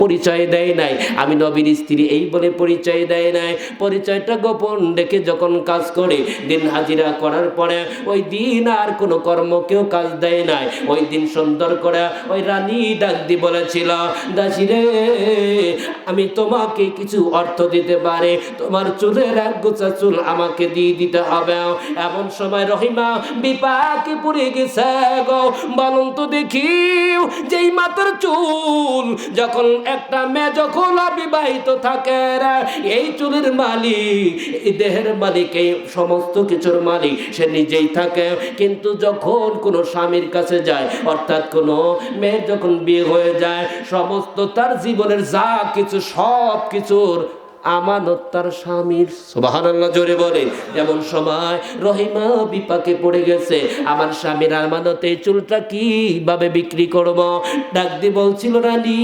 পরিচয় দেয় নাই, আমি নবীর স্ত্রী এই বলে পরিচয় দেয় নাই। পরিচয়টা গোপন রেখে যখন কাজ করে, দিন হাজিরা করার পরে ওই দিন আর কোনো কর্ম কেউ কাজ দেয় নাই। ওই দিন সুন্দর করে ওই রানী ডাক দিয়ে বলেছিল, দাসী রে, আমি তোমাকে কিছু অর্থ দিতে পারি, তোমার চুলের এক গোছা চুল আমাকে দিয়ে দিতে হবে। এমন সময় রহিমা বিপাকে পড়ে গেছে গো। বলুন তো দেখি, যেই মাথার চুল যখন একটা মেয়ে যখন অবিবাহিত থাকে, এই চুলের মালিক, এই দেহের মালিক, এই সমস্ত কিছুর মালিক সে নিজেই থাকে। কিন্তু যখন কোনো স্বামীর কাছে যায়, অর্থাৎ কোনো মেয়ের যখন বিয়ে হয়ে যায়, সমস্ত তার জীবনের যা কিছু সব কিছুর আমানত তার স্বামীর। সুবহানাল্লাহ, জোরে বলে। যেমন সময় রহিমা বিপাকে পড়ে গেছে, আমার স্বামীর আমানতে চুলটা কিভাবে বিক্রি করব। ডাক দি বলছিল, রানী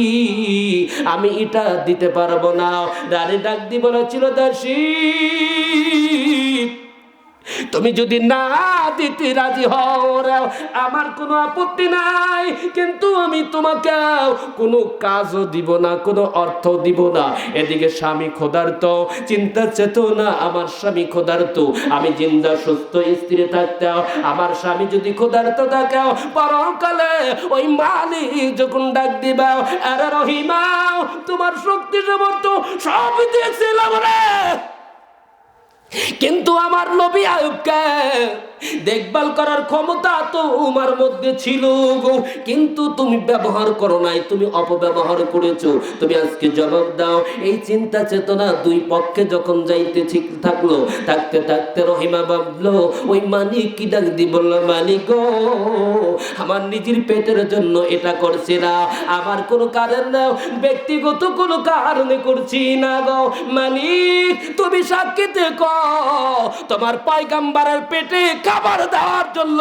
আমি এটা দিতে পারবো না। রানী ডাক দি বলেছিল, দাসী তুমি যদি না দিতে রাজি হও আমার কোনো আপত্তি নাই, কিন্তু আমি তোমাকে কোনো কাজও দিব না, কোনো অর্থ দিব না। এদিকে স্বামী ক্ষুধার্ত, চিন্তা চেতনা, আমার স্বামী ক্ষুধার্ত। আমি জিন্দা সুস্থ স্ত্রী থাকতে আমার স্বামী যদি ক্ষুধার্ত থাকে, পরকালে ওই মালিক যখন ডাক দিবা, আরে রহিমা তোমার শক্তি সামর্থ্য সব দিয়েছিলাম রে, কিন্তু আমার নবী আয়ুবকে দেখভাল করার ক্ষমতা তোমার মধ্যে ছিল গো, কিন্তু তুমি ব্যবহার করো নাই, তুমি অপব্যবহার করেছো। তুমি আজকে জবাব দাও। এই চিন্তা চেতনা দুই পক্ষে যখন যাইতে ঠিক থাকলো, থাকতে থাকতে রহিমা ভাবলো, ওই মালিক কি ডাক দি বলল, মালিক গো, আমার নিজের পেটের জন্য এটা করছি না, আমার কোনো কারণ না, ব্যক্তিগত কোনো কারণে করছি না গো। মালিক তুমি সাক্ষীতে কও, তোমার পয়গম্বরের পেটে খাবার দেওয়ার জন্য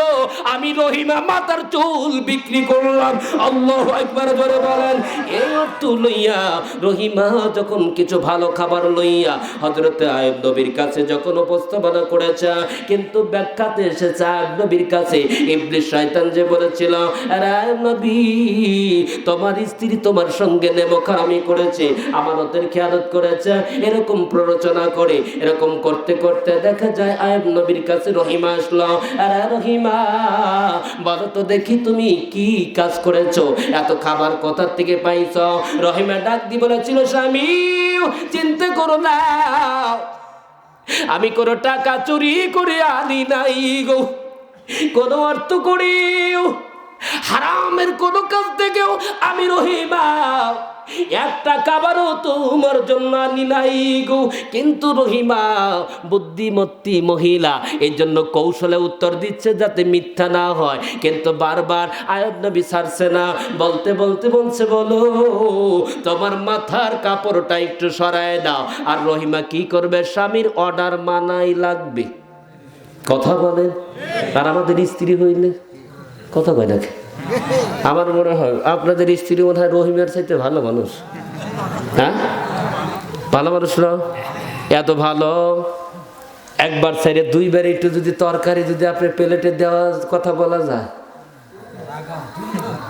আমি রহিমা মাথার চুল বিক্রি করলাম। আল্লাহু আকবার বলে বলেন। এই অর্থ লইয়া রহিমা যখন কিছু ভালো খাবার লইয়া হযরতে আয়ুব নবীর কাছে যখন উপস্থাপনা করেছে, কিন্তু ব্যাখ্যাতে এসেছে আয়ুব নবীর কাছে ইবলিস শয়তান যে বলেছিল, আরে আয়ুব নবী তোমার স্ত্রী তোমার সঙ্গে নেমখারামি করেছে, আমানতের খেয়ানত করেছে, এরকম প্ররোচনা করে, এরকম করতে করতে দেখা যায় আয়ুব নবীর কাছে রহিমা আসলো। আরে রহিমা বলো তো দেখি তুমি কি কাজ করেছো, এত খাবার কোথা থেকে পাইছো? রহিমা ডাক দি বলেছিল, স্বামী চিন্তা করো না, আমি কোনো টাকা চুরি করে আনি নাই গো, কোনো অর্থ করিও হারামের কোনো কাজ থেকেও আমি রহিমা একটা খাবারও তোমার জন্য আনি নাই গো। কিন্তু রহিমা বুদ্ধিমতী মহিলা, এই জন্য কৌশলে উত্তর দিচ্ছে যাতে মিথ্যা না হয়, কিন্তু বারবার আয়ুব নবী ছাড়ছে না। বলতে বলতে বলছে, বলো তোমার মাথার কাপড়টা একটু সরায় দাও। আর রহিমা কি করবে? স্বামীর অর্ডার মানাই লাগবে। কথা বলেন। আর আমাদের স্ত্রী হইলে কথা কয় নাকি? আমার মনে হয় আপনাদের স্ত্রী মনে হয় রহিমের চাইতে ভালো মানুষ। হ্যাঁ, ভালো মানুষরা এত ভালো, একবার সাইডে দুইবার একটু যদি তরকারি যদি আপনি প্লেটে দেওয়া কথা বলা যায়,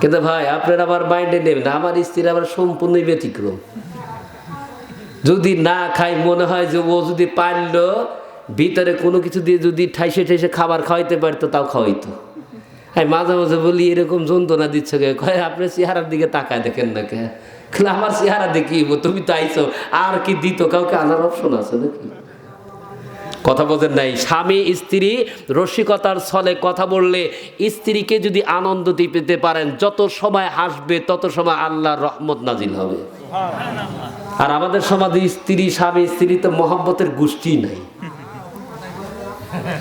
কিন্তু ভাই আপনার আবার মাইন্ডে নেবেন, আমার স্ত্রী আবার সম্পূর্ণই ব্যতিক্রম। যদি না খাই মনে হয় যে ও যদি পারলো ভিতরে কোনো কিছু দিয়ে যদি ঠাইসে ঠাইসে খাবার খাওয়াইতে পারতো তাও খাওয়াইতো। হ্যাঁ, মাঝে মাঝে বলি এরকম যন্ত্রণা দিচ্ছ কে? কয় আপনার চেহারার দিকে তাকায় দেখেন না কে? আমার চেহারা দেখি তুমি তো আইছো, আর কি দিত? কাউকে আনার অপশন আছে নাকি? কথা বোঝেন নাই? স্বামী স্ত্রী রসিকতার ছলে কথা বললে স্ত্রীকে যদি আনন্দ দিতে পারেন, যত সময় হাসবে তত সময় আল্লাহর রহমত নাজিল হবে। আর আমাদের সমাজে স্ত্রী স্বামী স্ত্রী তো মহব্বতের গোষ্ঠী নাই,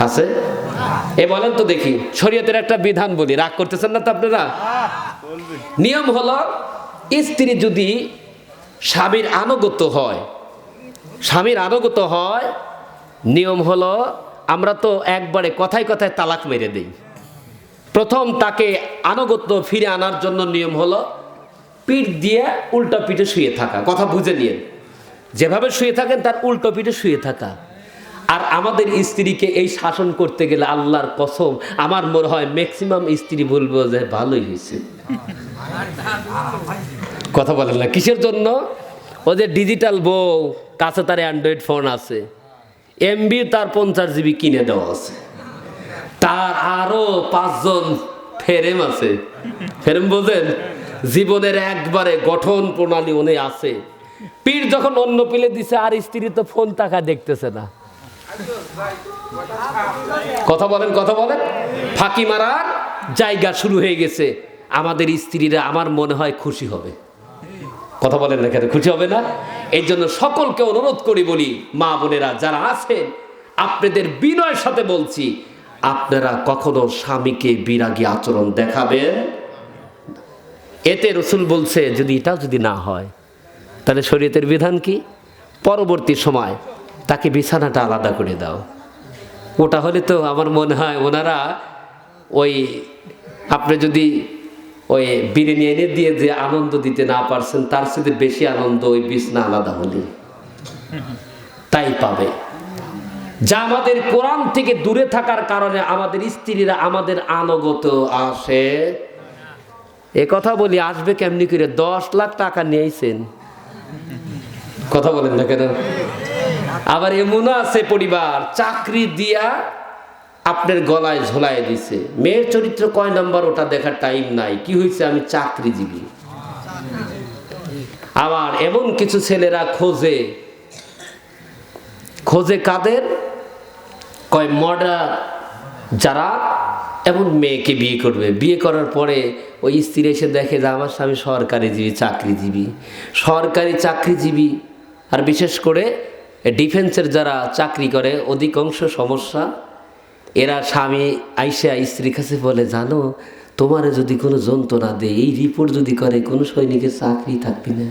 আছে? এ বলেন তো দেখি, শরীয়তের একটা বিধান বলি, রাগ করতেছেন না তো আপনারা? নিয়ম হলো, স্ত্রী যদি স্বামীর আনুগত্য হয়, নিয়ম হলো আমরা তো একবারে কথায় কথায় তালাক মেরে দেই। প্রথম তাকে আনুগত্য ফিরে আনার জন্য নিয়ম হলো পিঠ দিয়ে উল্টো পিঠে শুয়ে থাকা। কথা বুঝে নিন, যেভাবে শুয়ে থাকেন তার উল্টো পিঠে শুয়ে থাকা। আর আমাদের স্ত্রীকে এই শাসন করতে গেলে আল্লাহর কসম আমার মনে হয় ম্যাক্সিমাম স্ত্রী বলবো যে ভালোই হয়েছে। কথা বলেন না, কিসের জন্য? ও যে ডিজিটাল বউ, কাছে তার অ্যান্ড্রয়েড ফোন আছে, এমবি তার 50 GB কিনে দেওয়া আছে, তার আরো 5 জন ফেরেম আছে। ফেরেম বোঝেন? জীবনের একবারে গঠন প্রণালী উনি আছে। পীর যখন অন্য পিলে দিছে, আর স্ত্রী তো ফোন তাকা দেখতেছে না। কথা বলেন, কথা বলেন। ফাঁকি মারার জায়গা শুরু হয়ে গেছে। আমাদের স্ত্রীরা আমার মনে হয় খুশি হবে। কথা বলেন না কেন? খুশি হবে না? এই জন্য সকলকে অনুরোধ করি, বলি, মা বোনেরা যারা আছেন, আপনাদের বিনয়ের সাথে বলছি, আপনারা কখনো স্বামীকে বিরাগী আচরণ দেখাবেন। এতে রসুল বলছে, যদি এটাও যদি না হয়, তাহলে শরীয়তের বিধান কি? পরবর্তী সময় তাকে বিছানাটা আলাদা করে দাও। ওটা হলে তো আমার মনে হয় ওনারা ওই, আপনি যদি ওই বিরিয়ানি এনে দিয়ে যে আনন্দ দিতে না পারছেন, তার সাথে বেশি আনন্দ ওই বিছানা আলাদা হলে তাই পাবে। যা আমাদের কোরআন থেকে দূরে থাকার কারণে আমাদের স্ত্রীরা আমাদের আনুগত আসে। এ কথা বলি, আসবে কেমনি করে? 10 লাখ টাকা নিয়েছেন। কথা বলেন না কেন? আবার এমনও আছে পরিবার, চাকরি দিয়া আপনার গলায় ঝোলাই দিছে। মেয়ের চরিত্র কয় নাম্বার ওটা দেখার টাইম নাই, কি হয়েছে আমি চাকরিজীবী। আবার এমন কিছু ছেলেরা খোঁজে কাদের? কয় মডা যারা এমন মেয়েকে বিয়ে করবে, বিয়ে করার পরে ওই স্ত্রী এসে দেখে যে আমার স্বামী সরকারিজীবী, সরকারি চাকরিজীবী। আর বিশেষ করে ডিফেন্সের যারা চাকরি করে, অধিকাংশ সমস্যা এরা স্বামী আইসা স্ত্রীর কাছে বলে, জানো তোমারে যদি কোনো যন্ত্রণা দেয়, এই রিপোর্ট যদি করে, কোনো সৈনিকের চাকরি থাকবি না।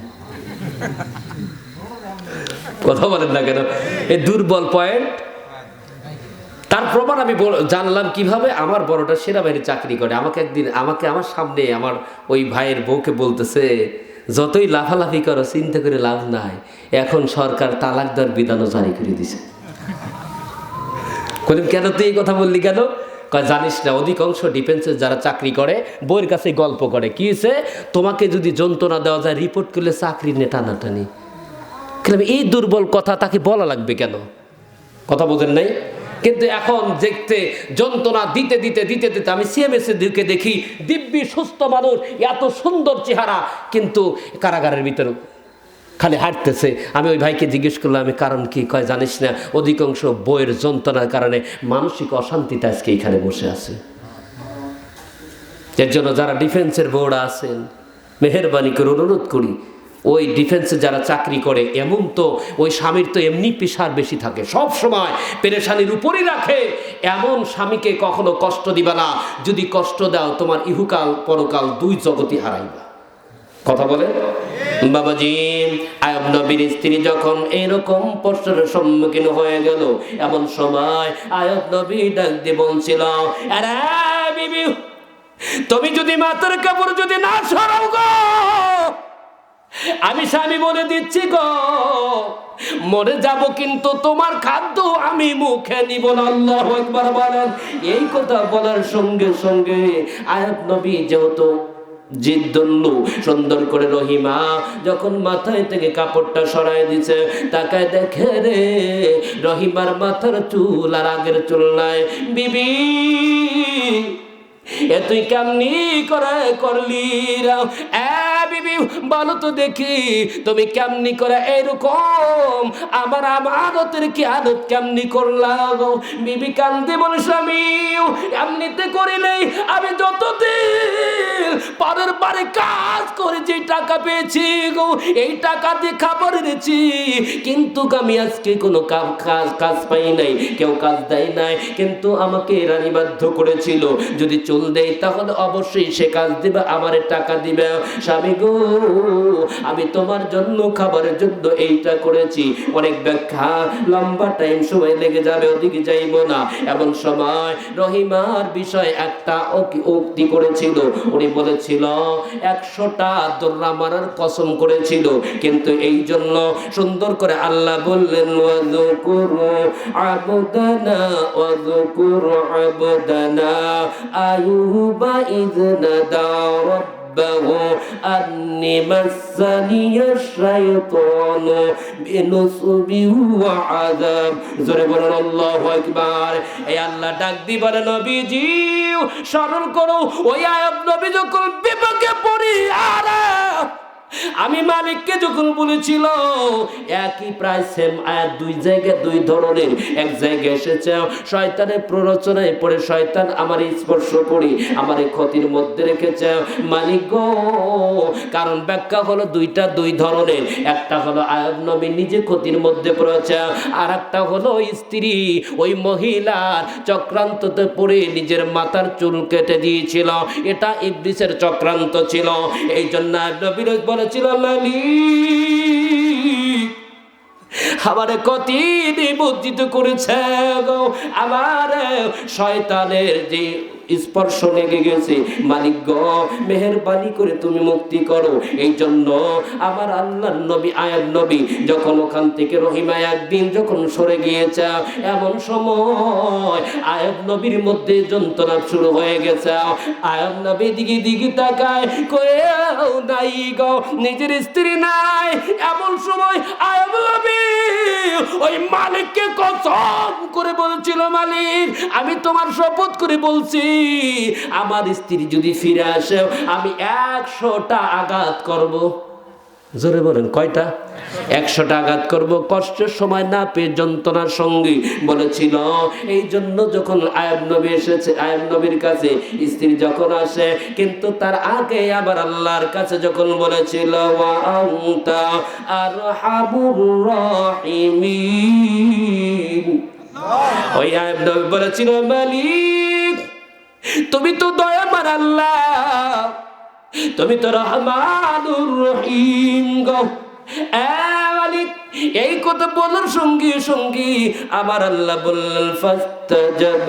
কথা বলেন না কেন? এই দুর্বল পয়েন্ট। তার প্রমাণ আমি জানলাম কিভাবে? আমার বড়টা সেনাবাহিনী চাকরি করে, আমাকে আমার সামনে আমার ওই ভাইয়ের বউকে বলতেছে, যতই লাফালাফি করো চিন্তা করে লাভ নাই, এখন সরকার তালাক দেওয়ার বিধানও জারি করে দিছে। কেন তুই এই কথা বললি কেন? কয় জানিস না, অধিকাংশ ডিফেন্সে যারা চাকরি করে বইয়ের কাছে গল্প করে, কি হয়েছে, তোমাকে যদি যন্ত্রণা দেওয়া যায়, রিপোর্ট করলে চাকরি নিয়ে টানাটানি। এই দুর্বল কথা তাকে বলা লাগবে কেন? কথা বোঝেন নাই? কিন্তু এখন দেখতে যন্ত্রণা দিতে দিতে দিতে দিতে আমি সিএমএসের দিকে দেখি, দিব্যি সুস্থ মানুষ, এত সুন্দর চেহারা, কিন্তু কারাগারের ভিতরে খালি হাঁটতেছে। আমি ওই ভাইকে জিজ্ঞেস করলাম, আমি কারণ কি? কয় জানিস না, অধিকাংশ বইয়ের যন্ত্রণার কারণে মানসিক অশান্তিতে আজকে এখানে বসে আছে। এর জন্য যারা ডিফেন্সের বোর্ড আছেন, মেহেরবানি করে অনুরোধ করি, ওই ডিফেন্সে যারা চাকরি করে, এমন তো ওই স্বামীর তো এমনি প্রেশার বেশি থাকে, সব সময় পেরেশানির উপরই রাখে, এমন স্বামীকে কখনো কষ্ট দিবা না। যদি কষ্ট দাও, তোমার ইহুকাল পরকাল দুই জগতই হারাইবা। কথা বলে বাবাজি, আয়ব নবীর স্ত্রী যখন এরকম প্রশ্নের সম্মুখীন হয়ে গেল, এমন সময় আয়ব নবী ডাক দিয়ে বলছিল, আরে বিবি, তুমি যদি মাথার কাপড় যদি না সরাও গো, আমি স্বামী বলে দিচ্ছি গো, মরে যাব, কিন্তু তোমার খাদ্য আমি মুখে নিব না। আল্লাহু আকবার বলেন। এই কথা বলার সঙ্গে সঙ্গে আয়াত নবী যেহেতু জিদ্দুল্লু, সুন্দর করে রহিমা যখন মাথায় থেকে কাপড়টা সরাই দিছে, তাকায় দেখে রে, রহিমার মাথার চুল আর আগের চুল নাই। বিবি, এ তুই কেমনি করে করলি? বিবি বলো তো দেখি, তুমি কেমনি করে এরকম আমার আমানতের কি আদত কেমনি করলাম? বিবি কান্দে বলে, স্বামী এমনিতে করি নাই, আমি যতদিন পরের বারে কাজ করে যে টাকা পেয়েছি গো, এই টাকা দিয়ে খাবার এনেছি, কিন্তু আমি আজকে কোনো কাজ পাই নাই, কেউ কাজ দেয় নাই, কিন্তু আমাকে রানী বাধ্য করেছিল, যদি চুল দেয় তাহলে অবশ্যই সে কাজ দিবে, আমারে টাকা দিবে। স্বামী গো, আমি তোমার জন্য খাবারের জন্য এইটা করেছি। অনেক ব্যাখ্যা, লম্বা টাইম সময় লেগে যাবে, ওদিকে যাইব না। এমন সময় রহিমার বিষয় একটা উক্তি করেছিল, উনি বলেছিল 100টা দোররা মারার কসম করেছিল, কিন্তু এই জন্য সুন্দর করে আল্লাহ বললেন, ওয়াযকুরু আবদানা ওয়াযকুরু আবদানা আইয়ুবা ইয নাদা রাব্বাহু আন্নী মাসানিয়াশ শাইতানু বিনুসবিন ওয়া আযাব। জোরে বলুন আল্লাহু আকবার। এই আল্লাহ ডাক দি বলে নবীজি স্মরণ করো ওই আয়াত নবী যখন বিপদে পড়ি আরে আমি মালিককে যখন বলেছিল একই প্রায় সেম আয়াত দুই জায়গায় দুই ধরনের, এক জায়গায় এসেছে শয়তানের প্ররোচনায় পড়ে শয়তান আমারে স্পর্শ করে আমারে ক্ষতির মধ্যে রেখেছে মালিক গো। কারণ ব্যাখ্যা হলো দুইটা দুই ধরনের, একটা হলো আয়াত নবী নিজে ক্ষতির মধ্যে পড়েছে, আর একটা হলো স্ত্রী ওই মহিলার চক্রান্ততে পড়ে নিজের মাথার চুল কেটে দিয়েছিল, এটা ইবলিসের চক্রান্ত ছিল। এই জন্য নবী বলেছিল মালিক আমারে কতি নিমজ্জিত করেছে গো, আমার শয়তানের যে স্পর্শ লেগে গেছে, মালিক গো মেহেরবানি করে তুমি মুক্তি করো। এই জন্য আমার আল্লাহর নবী আয়াব নবী যখন ওখান থেকে রহিমা একদিন যখন সরে গিয়েছে, এমন সময় আয়াব নবীর মধ্যে যন্ত্রণা শুরু হয়ে গেছে। আয়াব নবী দিকে দিকে তাকায় কয়েও নাই গো, নিজের স্ত্রী নাই। এমন সময় আয়াব নবী ওই মালিককে কসম করে বলছিল মালিক আমি তোমার শপথ করে বলছি আমার স্ত্রী যদি ফিরে আসে আমি 100টা আঘাত করব। জোরে বলেন কয়টা? 100টা আঘাত করব, কষ্টের সময় না পেয়ে যন্ত্রণার সঙ্গে বলেছিল। এই জন্য যখন আয়াব নবী এসেছে, আয়াব নবীর কাছে স্ত্রী যখন আসে, কিন্তু তার আগে আবার আল্লাহর কাছে যখন বলেছিল ওয়া আনতা আরহামুর রাহিমিন, ওই আয়াব নবী বলেছিল মালিক তুমি তো দয়াবান আল্লাহ, তুমি তো রহমানুর রহিম গো। মালিক এই কথা বলার সঙ্গে সঙ্গে আমার আল্লাহ বললেন ফাস্তাজাব